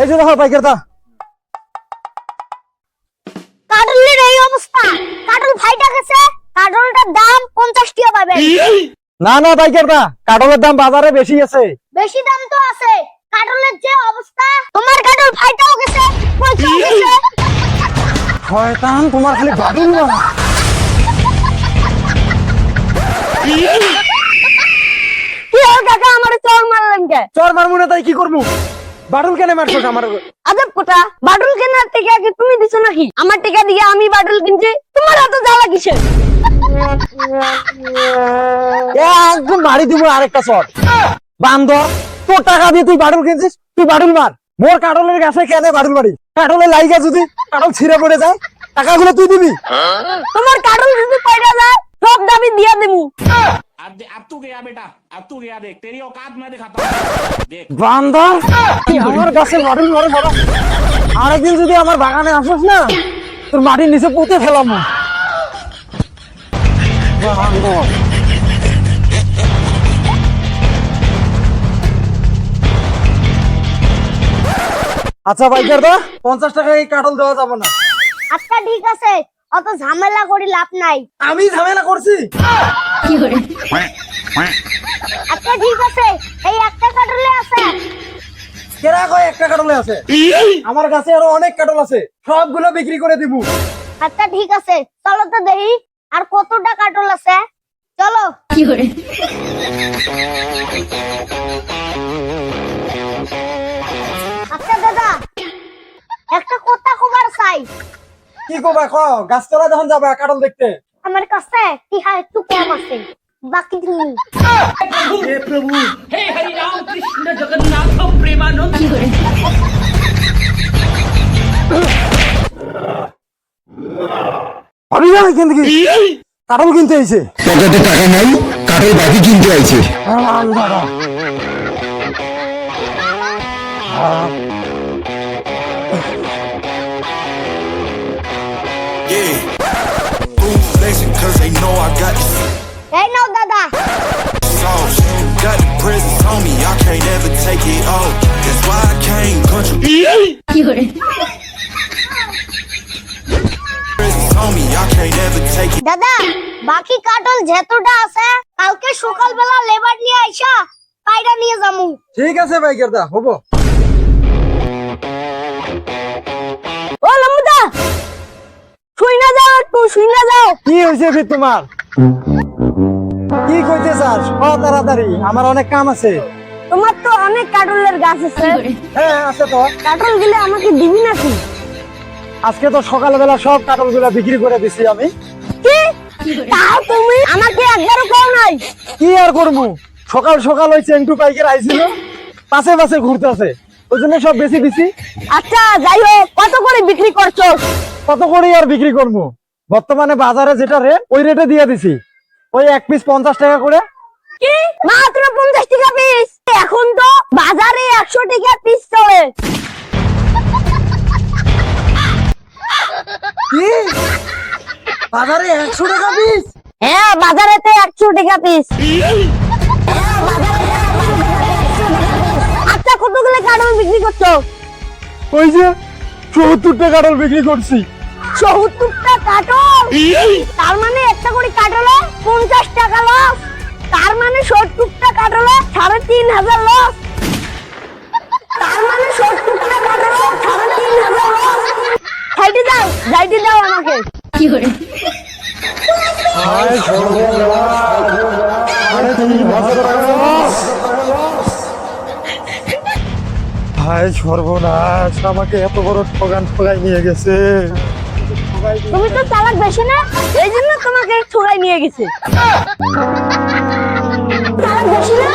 এই যে দেখো পাইকার দা, কাটলের এই অবস্থা, কাটল ফাইটা গেছে, কাটলটার দাম 50 টাকা পাবেন। না না পাইকার দা, কাটলের দাম বাজারে বেশি আছে। বেশি দাম তো আছে, কাটলের যে অবস্থা, তোমার কাটল ফাইটাও গেছে, পয়সাও গেছে। শয়তান, তোমার খালি বাদুল মারা। কি হলো কাকা, আমারে চোর মারলেন কে? চর মারমু না তাই কি করবো? বাদুল কেন মারছো আমার? আজব কথা, বাটুল কেনার টাকা কি তুমি দিছো নাকি? আমার টাকা দিয়ে আমি বাটুল কিনছি, তোমার এত জ্বালা কিসের? একদম মারি দিব আরেকটা চর। বান্দর, তোর টাকা দিয়ে তুই বাদুল কিনছিস, তুই বাদুল মার। মোর কাটলের গাছে কেন বাদুল মারি? কাটলের লাইগা যদি কাটল ছিঁড়ে পড়ে যায়, টাকাগুলো তুই দিবি। তোমার কাটল যদি পয়সা যায়, সব দাবি দিয়ে দেবো। अब तू गया बेटा, अब तू गया, देख तेरी औकात मैं दिखाता हूँ, देख। বান্দর, তুই আমার গাছে বাদুল মারে বাবা। আরেকদিন যদি আমার বাগানে আসিস না, তোর মাটির নিচে পুঁতে ফেলাম। বান্দর। আচ্ছা পাইকার দা, 50 টাকা এই কাটল দেওয়া যাবে না। আচ্ছা ঠিক আছে, অত ঝামেলা করে লাভ নাই। আমি ঝামেলা করছি? আচ্ছা ঠিক আছে, এই একটা কাটলে আছে। কেরা কয় একটা কাটলে আছে? আমার কাছে আরো অনেক কাটল আছে, সবগুলো বিক্রি করে দিব। আচ্ছা ঠিক আছে, চলো তো দেখি আর কতটা কাটল আছে। চলো। আচ্ছা দাদা, একটা কথা খবর চাই। কি করবা ক? গাছতলা যখন যাবে কাটল দেখতে। আমার কাছে টিহা একটু কম আছে, বাকি তুমি। हे हरि राम कृष्ण जगन्नाथ प्रेमानंद ভাবি না এখান থেকে কাটল কিনতে আইছে। পকেটে টাকা নাই, কাঠের বাকি কিনতে আইছে। দাদা Yeah. Boom, flexing, cause they know I got the এই নাও দাদা। sauce. Got the presents on me, I can't ever take it off. That's why I came country. Presents on me, I can't ever take it. দাদা, বাকি কাটল যেতটা আছে কালকে সকালবেলা labour নিয়ে আইসা পায়রা নিয়ে যামু। ঠিক আছে পাইকার দা, হবো। ও লামুদা, শুই না যাও, একটু শুই না যাও। কি হয়েছে ফির তোমার? কি কইতে চাস? তাড়াতাড়ি, আমার অনেক কাম আছে। তোমার তো অনেক কাটলের গাছ আছে, হ্যাঁ আছে তো। কাটল গেলে আমাকে দিবি নাকি? আজকে তো সকালবেলা সব কাটল গুলা বিক্রি করে দিছি আমি। কি? তাও তুমি আমাকে একবারও কও নাই? কি আর করবো, সকাল সকাল ওই চেন্টু পাইকার আইছিল, পাশে পাশে ঘুরতেছে, ওই জন্য সব বেশি দিছি। আচ্ছা যাই হোক, কত করে বিক্রি করছো? কত করে আর বিক্রি করবো, বর্তমানে বাজারে যেটা রেট ওই রেটে দিয়ে দিছি। ওই এক পিস 50 টাকা করে। কি? মাত্র 50 টাকা পিস? এখন তো বাজারে 100 টাকা পিস চলে। কি? বাজারে 100 টাকা পিস? হ্যাঁ, বাজারে তো 100 টাকা পিস। আচ্ছা কতগুলো কাটল বিক্রি করছো? ওই যে 70টা কাটল বিক্রি করছি। 70টা কাটল? তার মানে একটা করে কাটলে 50 টাকা লস, তার মানে 70টা কাটলে 3500 লস, তার মানে 70টা কাটলে 3500 লস। খাইতে দাও, যাইতে দাও আমাকে। আরে তুমি হায় সর্বনাশ, আমাকে এত বড় ঠগান ঠগাই নিয়ে গেছে। তুমি তো চালাক বেশি না, এই জন্য তোমাকে ঠগাই নিয়ে গেছে। চালাক বেশি না?